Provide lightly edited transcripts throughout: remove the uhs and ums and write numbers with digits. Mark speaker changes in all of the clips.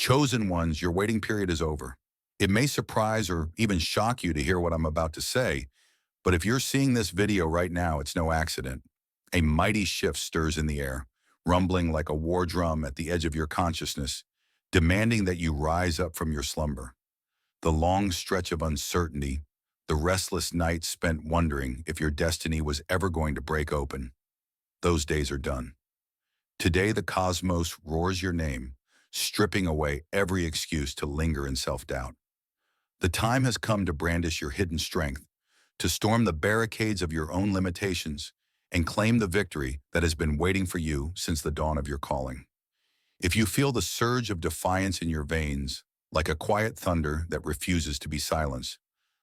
Speaker 1: Chosen ones, your waiting period is over. It may surprise or even shock you to hear what I'm about to say, but if you're seeing this video right now, it's no accident. A mighty shift stirs in the air, rumbling like a war drum at the edge of your consciousness, demanding that you rise up from your slumber. The long stretch of uncertainty, the restless nights spent wondering if your destiny was ever going to break open, those days are done. Today the cosmos roars your name, stripping away every excuse to linger in self-doubt. The time has come to brandish your hidden strength, to storm the barricades of your own limitations, and claim the victory that has been waiting for you since the dawn of your calling. If you feel the surge of defiance in your veins, like a quiet thunder that refuses to be silenced,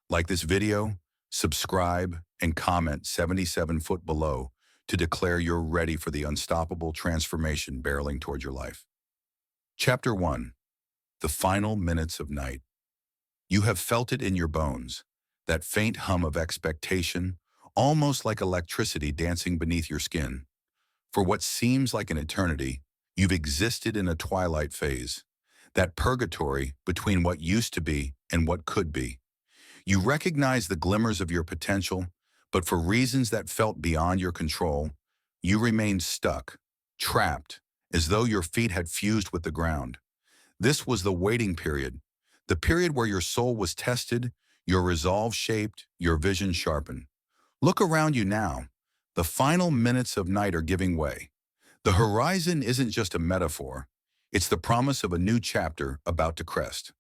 Speaker 1: like this video, subscribe and comment 77 foot below to declare you're ready for the unstoppable transformation barreling toward your life. Chapter 1. The Final Minutes of Night. You have felt it in your bones, that faint hum of expectation, almost like electricity dancing beneath your skin. For what seems like an eternity, you've existed in a twilight phase, that purgatory between what used to be and what could be. You recognize the glimmers of your potential, but for reasons that felt beyond your control, you remained stuck, trapped, as though your feet had fused with the ground. This was the waiting period, the period where your soul was tested, your resolve shaped, your vision sharpened. Look around you now. The final minutes of night are giving way. The horizon isn't just a metaphor. It's the promise of a new chapter about to crest.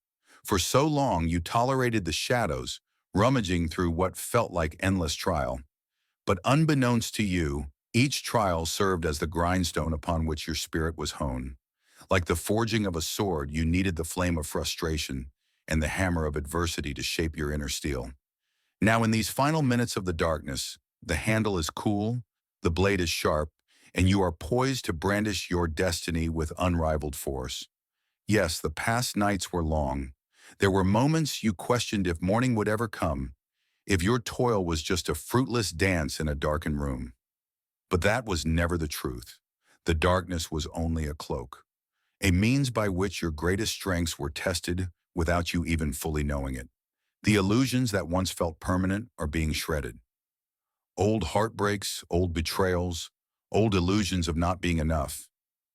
Speaker 1: For so long, you tolerated the shadows, rummaging through what felt like endless trial. But unbeknownst to you, each trial served as the grindstone upon which your spirit was honed. Like the forging of a sword, you needed the flame of frustration and the hammer of adversity to shape your inner steel. Now, in these final minutes of the darkness, the handle is cool, the blade is sharp, and you are poised to brandish your destiny with unrivaled force. Yes, the past nights were long. There were moments you questioned if morning would ever come, if your toil was just a fruitless dance in a darkened room. But that was never the truth. The darkness was only a cloak, a means by which your greatest strengths were tested without you even fully knowing it. The illusions that once felt permanent are being shredded. Old heartbreaks, old betrayals, old illusions of not being enough.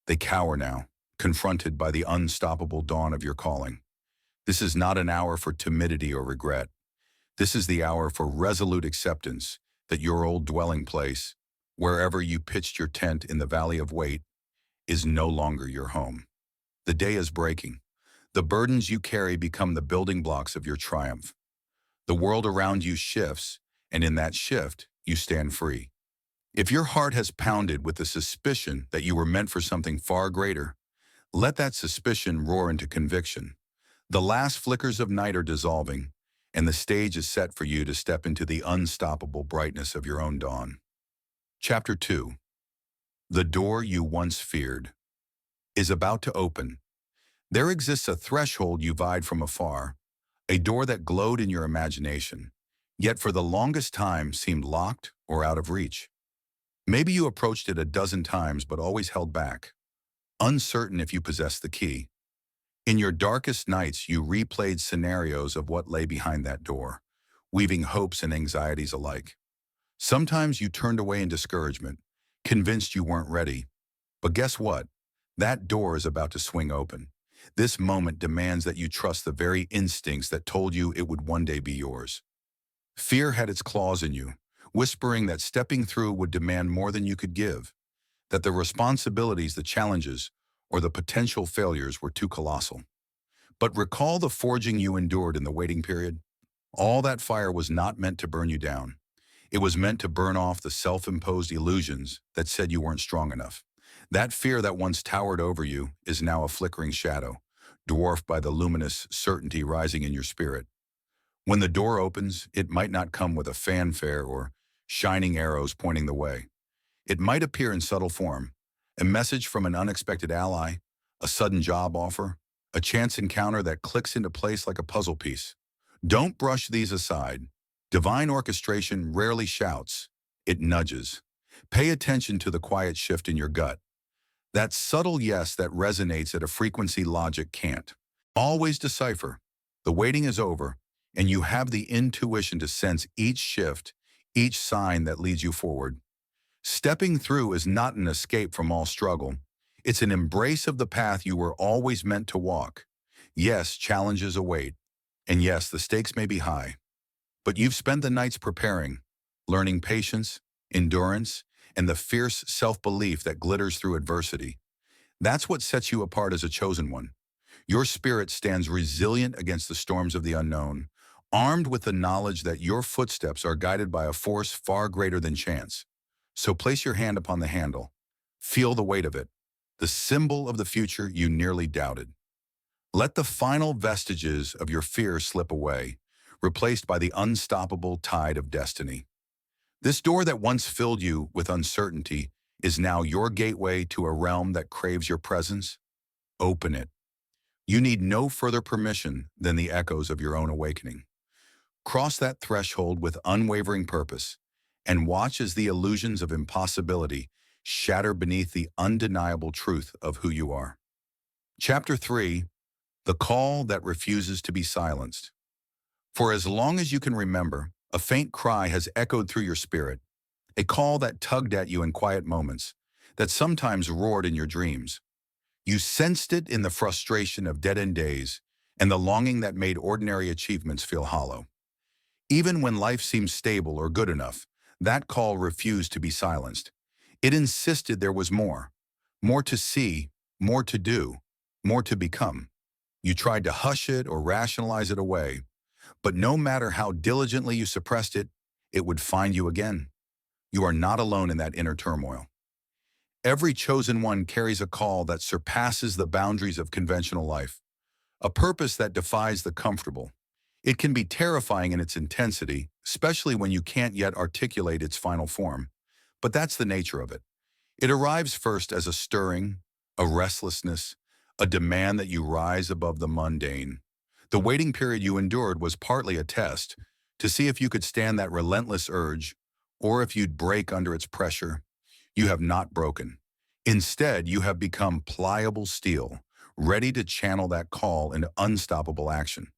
Speaker 1: They cower now, confronted by the unstoppable dawn of your calling. This is not an hour for timidity or regret. This is the hour for resolute acceptance that your old dwelling place, wherever you pitched your tent in the valley of weight, is no longer your home. The day is breaking. The burdens you carry become the building blocks of your triumph. The world around you shifts, and in that shift, you stand free. If your heart has pounded with the suspicion that you were meant for something far greater, let that suspicion roar into conviction. The last flickers of night are dissolving, and the stage is set for you to step into the unstoppable brightness of your own dawn. Chapter 2. The door you once feared is about to open. There exists a threshold you vied from afar, a door that glowed in your imagination, yet for the longest time seemed locked or out of reach. Maybe you approached it a dozen times but always held back, uncertain if you possessed the key. In your darkest nights, you replayed scenarios of what lay behind that door, weaving hopes and anxieties alike. Sometimes you turned away in discouragement, convinced you weren't ready. But guess what? That door is about to swing open. This moment demands that you trust the very instincts that told you it would one day be yours. Fear had its claws in you, whispering that stepping through would demand more than you could give, that the responsibilities, the challenges, or the potential failures were too colossal. But recall the forging you endured in the waiting period. All that fire was not meant to burn you down. It was meant to burn off the self-imposed illusions that said you weren't strong enough. That fear that once towered over you is now a flickering shadow, dwarfed by the luminous certainty rising in your spirit. When the door opens, it might not come with a fanfare or shining arrows pointing the way. It might appear in subtle form, a message from an unexpected ally, a sudden job offer, a chance encounter that clicks into place like a puzzle piece. Don't brush these aside. Divine orchestration rarely shouts, it nudges. Pay attention to the quiet shift in your gut, That subtle yes that resonates at a frequency logic can't. Always decipher. The waiting is over, and you have the intuition to sense each shift, each sign that leads you forward. Stepping through is not an escape from all struggle. It's an embrace of the path you were always meant to walk. Yes, challenges await. And yes, the stakes may be high. But you've spent the nights preparing, learning patience, endurance, and the fierce self-belief that glitters through adversity. That's what sets you apart as a chosen one. Your spirit stands resilient against the storms of the unknown, armed with the knowledge that your footsteps are guided by a force far greater than chance. So place your hand upon the handle. Feel the weight of it, the symbol of the future you nearly doubted. Let the final vestiges of your fear slip away, replaced by the unstoppable tide of destiny. This door that once filled you with uncertainty is now your gateway to a realm that craves your presence. Open it. You need no further permission than the echoes of your own awakening. Cross that threshold with unwavering purpose and watch as the illusions of impossibility shatter beneath the undeniable truth of who you are. Chapter 3: The Call That Refuses to Be Silenced. For as long as you can remember, a faint cry has echoed through your spirit, a call that tugged at you in quiet moments, that sometimes roared in your dreams. You sensed it in the frustration of dead-end days and the longing that made ordinary achievements feel hollow. Even when life seemed stable or good enough, that call refused to be silenced. It insisted there was more to see, more to do, more to become. You tried to hush it or rationalize it away, but no matter how diligently you suppressed it, it would find you again. You are not alone in that inner turmoil. Every chosen one carries a call that surpasses the boundaries of conventional life, a purpose that defies the comfortable. It can be terrifying in its intensity, especially when you can't yet articulate its final form. But that's the nature of it. It arrives first as a stirring, a restlessness, a demand that you rise above the mundane. The waiting period you endured was partly a test to see if you could stand that relentless urge or if you'd break under its pressure. You have not broken. Instead, you have become pliable steel, ready to channel that call into unstoppable action.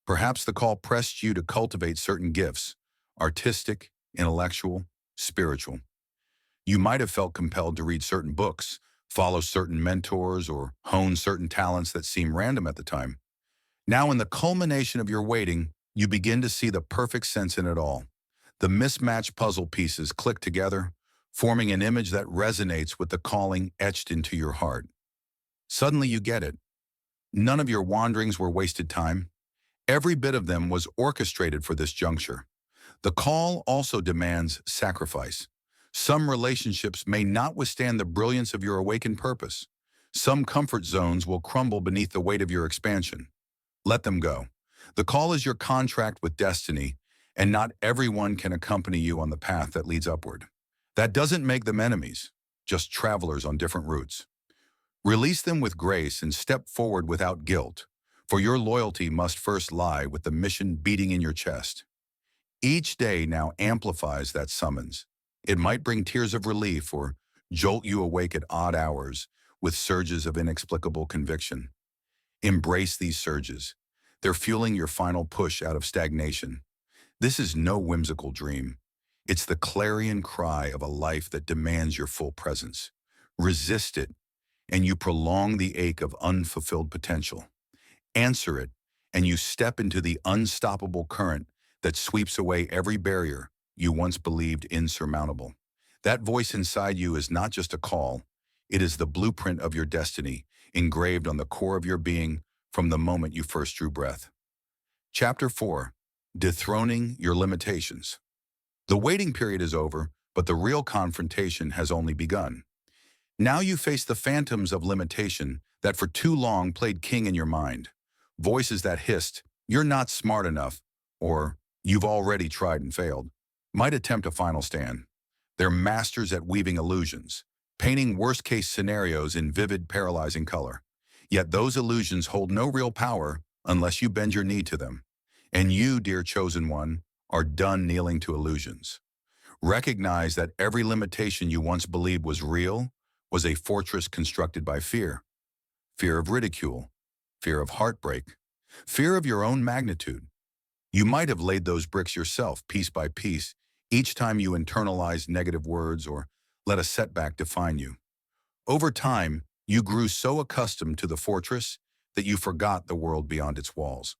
Speaker 1: Perhaps the call pressed you to cultivate certain gifts, artistic, intellectual, spiritual. You might have felt compelled to read certain books, follow certain mentors, or hone certain talents that seemed random at the time. Now, in the culmination of your waiting, you begin to see the perfect sense in it all. The mismatched puzzle pieces click together, forming an image that resonates with the calling etched into your heart. Suddenly you get it. None of your wanderings were wasted time. Every bit of them was orchestrated for this juncture. The call also demands sacrifice. Some relationships may not withstand the brilliance of your awakened purpose. Some comfort zones will crumble beneath the weight of your expansion. Let them go. The call is your contract with destiny, and not everyone can accompany you on the path that leads upward. That doesn't make them enemies, just travelers on different routes. Release them with grace and step forward without guilt, for your loyalty must first lie with the mission beating in your chest. Each day now amplifies that summons. It might bring tears of relief or jolt you awake at odd hours with surges of inexplicable conviction. Embrace these surges. They're fueling your final push out of stagnation. This is no whimsical dream. It's the clarion cry of a life that demands your full presence. Resist it, and you prolong the ache of unfulfilled potential. Answer it, and you step into the unstoppable current that sweeps away every barrier you once believed insurmountable. That voice inside you is not just a call, it is the blueprint of your destiny, engraved on the core of your being from the moment you first drew breath. Chapter 4: Dethroning Your Limitations. The waiting period is over, but the real confrontation has only begun. Now you face the phantoms of limitation that for too long played king in your mind. Voices that hissed, "You're not smart enough," or "You've already tried and failed," might attempt a final stand. They're masters at weaving illusions, painting worst-case scenarios in vivid, paralyzing color. Yet those illusions hold no real power unless you bend your knee to them. And you, dear chosen one, are done kneeling to illusions. Recognize that every limitation you once believed was real was a fortress constructed by fear. Fear of ridicule, fear of heartbreak, fear of your own magnitude. You might have laid those bricks yourself, piece by piece, each time you internalized negative words or let a setback define you. Over time, you grew so accustomed to the fortress that you forgot the world beyond its walls.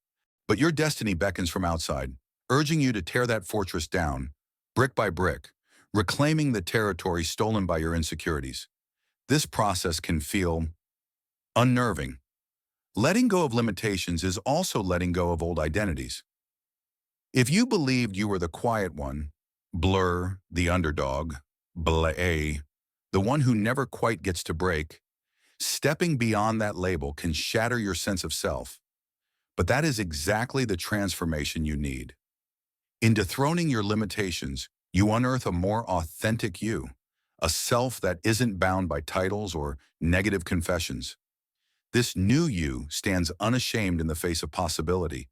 Speaker 1: But your destiny beckons from outside, urging you to tear that fortress down, brick by brick, reclaiming the territory stolen by your insecurities. This process can feel unnerving. Letting go of limitations is also letting go of old identities. If you believed you were the quiet one, blur, the underdog, bleh, the one who never quite gets to break, stepping beyond that label can shatter your sense of self. But that is exactly the transformation you need. In dethroning your limitations, you unearth a more authentic you, a self that isn't bound by titles or negative confessions. This new you stands unashamed in the face of possibility,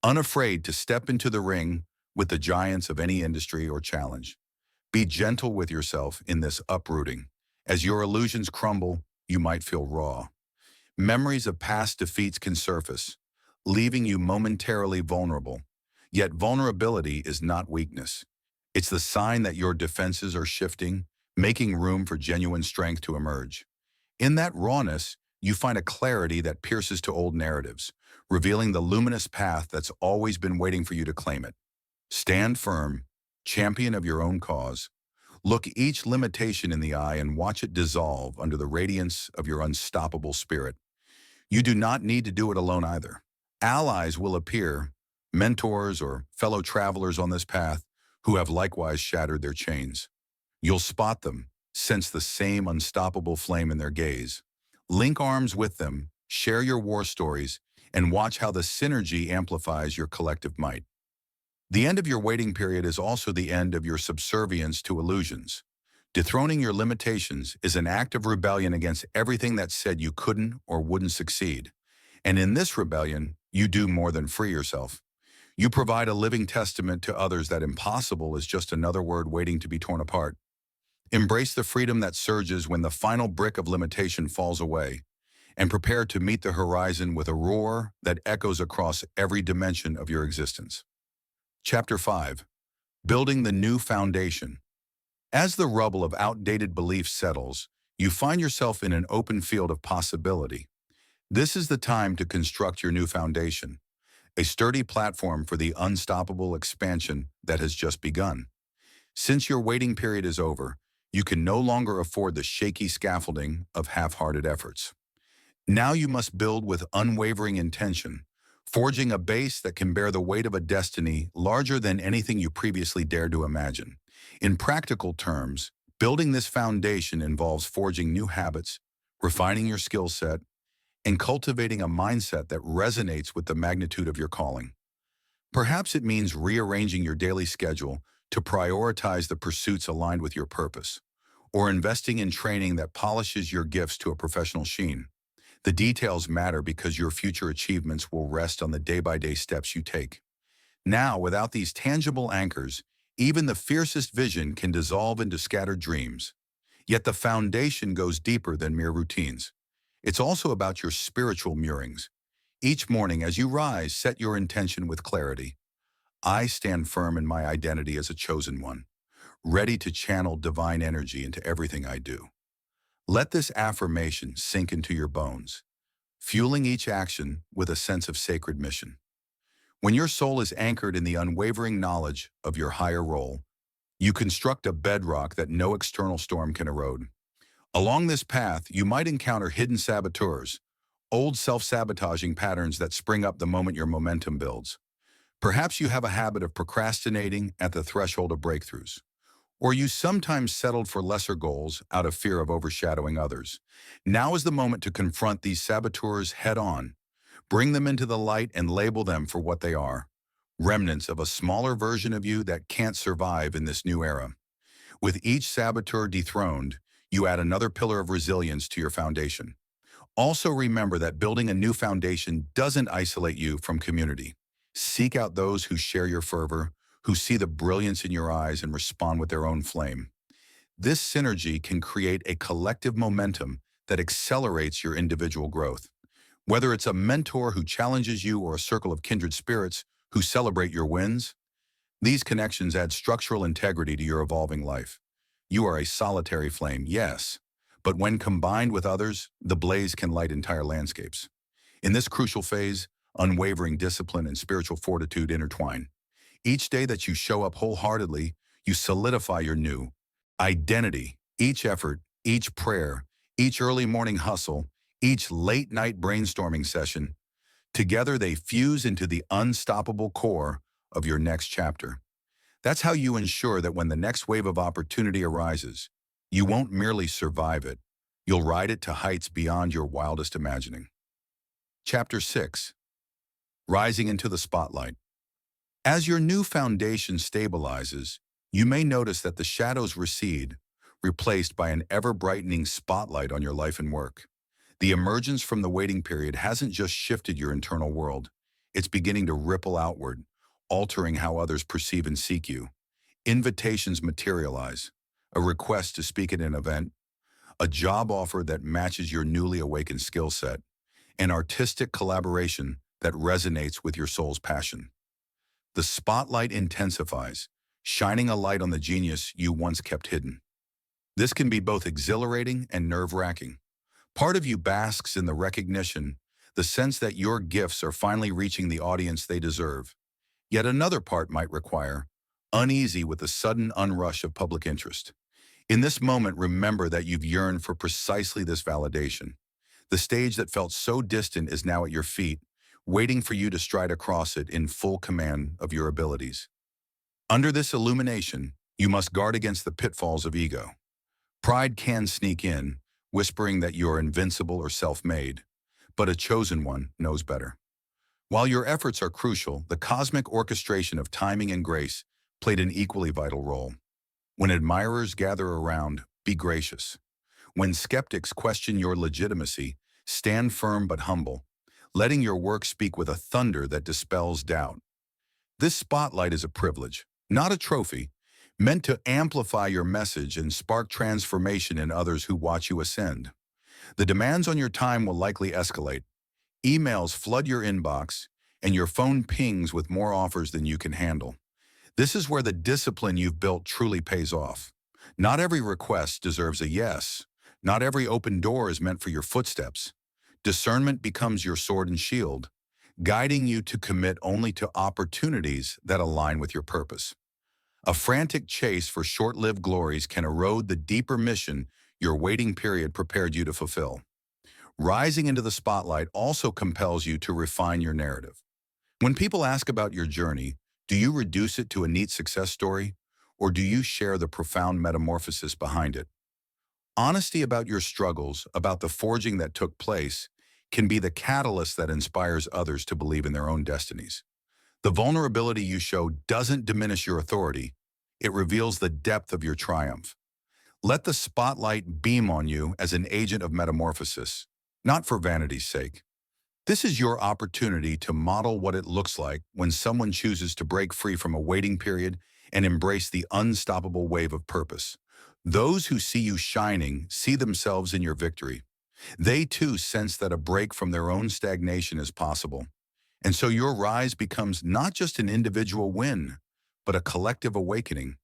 Speaker 1: unafraid to step into the ring with the giants of any industry or challenge. Be gentle with yourself in this uprooting. As your illusions crumble, you might feel raw. Memories of past defeats can surface, leaving you momentarily vulnerable. Yet vulnerability is not weakness. It's the sign that your defenses are shifting, making room for genuine strength to emerge. In that rawness, you find a clarity that pierces to old narratives, revealing the luminous path that's always been waiting for you to claim it. Stand firm, champion of your own cause. Look each limitation in the eye and watch it dissolve under the radiance of your unstoppable spirit. You do not need to do it alone either. Allies will appear, mentors or fellow travelers on this path who have likewise shattered their chains. You'll spot them, sense the same unstoppable flame in their gaze. Link arms with them, share your war stories, and watch how the synergy amplifies your collective might. The end of your waiting period is also the end of your subservience to illusions. Dethroning your limitations is an act of rebellion against everything that said you couldn't or wouldn't succeed. And in this rebellion, you do more than free yourself. You provide a living testament to others that impossible is just another word waiting to be torn apart. Embrace the freedom that surges when the final brick of limitation falls away, and prepare to meet the horizon with a roar that echoes across every dimension of your existence. Chapter 5. Building the New Foundation. As the rubble of outdated beliefs settles, you find yourself in an open field of possibility. This is the time to construct your new foundation, a sturdy platform for the unstoppable expansion that has just begun. Since your waiting period is over, you can no longer afford the shaky scaffolding of half-hearted efforts. Now you must build with unwavering intention, forging a base that can bear the weight of a destiny larger than anything you previously dared to imagine. In practical terms, building this foundation involves forging new habits, refining your skill set, and cultivating a mindset that resonates with the magnitude of your calling. Perhaps it means rearranging your daily schedule to prioritize the pursuits aligned with your purpose, or investing in training that polishes your gifts to a professional sheen. The details matter because your future achievements will rest on the day-by-day steps you take. Now, without these tangible anchors, even the fiercest vision can dissolve into scattered dreams. Yet the foundation goes deeper than mere routines. It's also about your spiritual moorings. Each morning as you rise, set your intention with clarity. I stand firm in my identity as a chosen one, ready to channel divine energy into everything I do. Let this affirmation sink into your bones, fueling each action with a sense of sacred mission. When your soul is anchored in the unwavering knowledge of your higher role, you construct a bedrock that no external storm can erode. Along this path, you might encounter hidden saboteurs, old self-sabotaging patterns that spring up the moment your momentum builds. Perhaps you have a habit of procrastinating at the threshold of breakthroughs, or you sometimes settled for lesser goals out of fear of overshadowing others. Now is the moment to confront these saboteurs head-on. Bring them into the light and label them for what they are, remnants of a smaller version of you that can't survive in this new era. With each saboteur dethroned, you add another pillar of resilience to your foundation. Also remember that building a new foundation doesn't isolate you from community. Seek out those who share your fervor, who see the brilliance in your eyes and respond with their own flame. This synergy can create a collective momentum that accelerates your individual growth. Whether it's a mentor who challenges you or a circle of kindred spirits who celebrate your wins, these connections add structural integrity to your evolving life. You are a solitary flame, yes, but when combined with others, the blaze can light entire landscapes. In this crucial phase, unwavering discipline and spiritual fortitude intertwine. Each day that you show up wholeheartedly, you solidify your new identity. Each effort, each prayer, each early morning hustle, each late night brainstorming session, together they fuse into the unstoppable core of your next chapter. That's how you ensure that when the next wave of opportunity arises, you won't merely survive it, you'll ride it to heights beyond your wildest imagining. Chapter 6. Rising into the Spotlight. As your new foundation stabilizes, you may notice that the shadows recede, replaced by an ever-brightening spotlight on your life and work. The emergence from the waiting period hasn't just shifted your internal world, it's beginning to ripple outward, altering how others perceive and seek you. Invitations materialize, a request to speak at an event, a job offer that matches your newly awakened skill set, an artistic collaboration that resonates with your soul's passion. The spotlight intensifies, shining a light on the genius you once kept hidden. This can be both exhilarating and nerve-wracking. Part of you basks in the recognition, the sense that your gifts are finally reaching the audience they deserve. Yet another part might require, uneasy with the sudden unrush of public interest. In this moment, remember that you've yearned for precisely this validation. The stage that felt so distant is now at your feet, waiting for you to stride across it in full command of your abilities. Under this illumination, you must guard against the pitfalls of ego. Pride can sneak in, whispering that you're invincible or self-made, but a chosen one knows better. While your efforts are crucial, the cosmic orchestration of timing and grace played an equally vital role. When admirers gather around, be gracious. When skeptics question your legitimacy, stand firm but humble, letting your work speak with a thunder that dispels doubt. This spotlight is a privilege, not a trophy, meant to amplify your message and spark transformation in others who watch you ascend. The demands on your time will likely escalate. Emails flood your inbox, and your phone pings with more offers than you can handle. This is where the discipline you've built truly pays off. Not every request deserves a yes. Not every open door is meant for your footsteps. Discernment becomes your sword and shield, guiding you to commit only to opportunities that align with your purpose. A frantic chase for short-lived glories can erode the deeper mission your waiting period prepared you to fulfill. Rising into the spotlight also compels you to refine your narrative. When people ask about your journey, do you reduce it to a neat success story, or do you share the profound metamorphosis behind it? Honesty about your struggles, about the forging that took place, can be the catalyst that inspires others to believe in their own destinies. The vulnerability you show doesn't diminish your authority, it reveals the depth of your triumph. Let the spotlight beam on you as an agent of metamorphosis, not for vanity's sake. This is your opportunity to model what it looks like when someone chooses to break free from a waiting period and embrace the unstoppable wave of purpose. Those who see you shining see themselves in your victory. They too sense that a break from their own stagnation is possible. And so your rise becomes not just an individual win, but a collective awakening,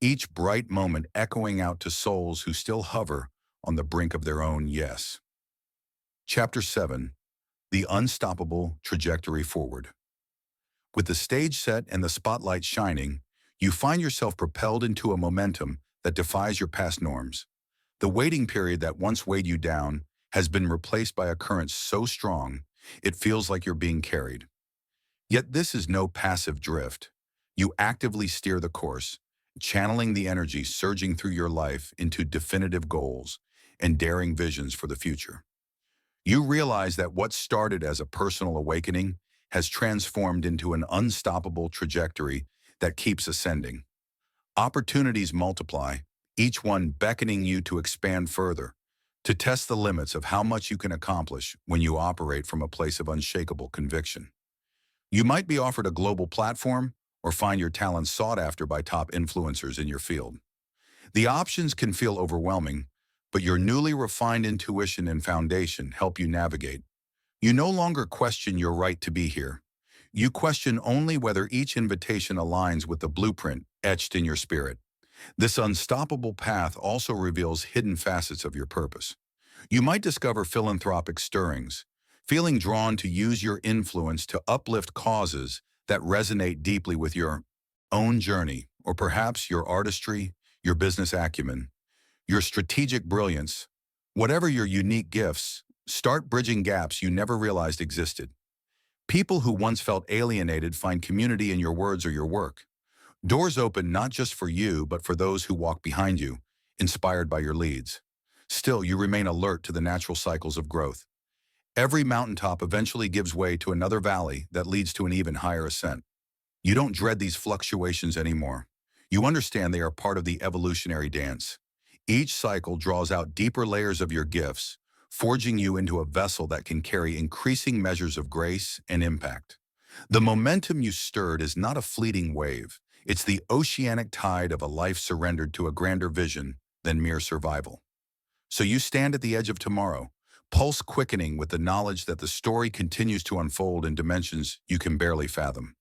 Speaker 1: each bright moment echoing out to souls who still hover on the brink of their own yes. Chapter 7. The Unstoppable Trajectory Forward. With the stage set and the spotlight shining, you find yourself propelled into a momentum that defies your past norms. The waiting period that once weighed you down has been replaced by a current so strong, it feels like you're being carried. Yet this is no passive drift. You actively steer the course, channeling the energy surging through your life into definitive goals and daring visions for the future. You realize that what started as a personal awakening has transformed into an unstoppable trajectory that keeps ascending. Opportunities multiply, each one beckoning you to expand further, to test the limits of how much you can accomplish when you operate from a place of unshakable conviction. You might be offered a global platform or find your talents sought after by top influencers in your field. The options can feel overwhelming, but your newly refined intuition and foundation help you navigate. You no longer question your right to be here. You question only whether each invitation aligns with the blueprint etched in your spirit. This unstoppable path also reveals hidden facets of your purpose. You might discover philanthropic stirrings, feeling drawn to use your influence to uplift causes that resonate deeply with your own journey, or perhaps your artistry, your business acumen, your strategic brilliance. Whatever your unique gifts, start bridging gaps you never realized existed. People who once felt alienated find community in your words or your work. Doors open not just for you, but for those who walk behind you, inspired by your leads. Still, you remain alert to the natural cycles of growth. Every mountaintop eventually gives way to another valley that leads to an even higher ascent. You don't dread these fluctuations anymore. You understand they are part of the evolutionary dance. Each cycle draws out deeper layers of your gifts, forging you into a vessel that can carry increasing measures of grace and impact. The momentum you stirred is not a fleeting wave. It's the oceanic tide of a life surrendered to a grander vision than mere survival. So you stand at the edge of tomorrow, pulse quickening with the knowledge that the story continues to unfold in dimensions you can barely fathom.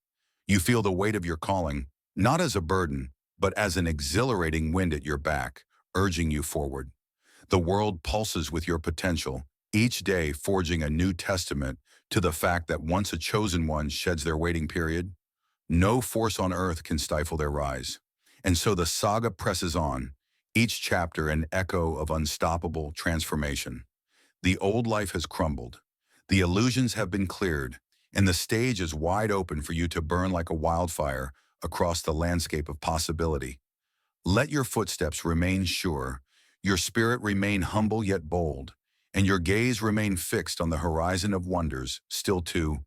Speaker 1: You feel the weight of your calling, not as a burden, but as an exhilarating wind at your back, urging you forward. The world pulses with your potential, each day forging a new testament to the fact that once a chosen one sheds their waiting period, no force on earth can stifle their rise. And so the saga presses on, each chapter an echo of unstoppable transformation. The old life has crumbled, the illusions have been cleared, and the stage is wide open for you to burn like a wildfire across the landscape of possibility. Let your footsteps remain sure, your spirit remain humble yet bold, and your gaze remain fixed on the horizon of wonders still to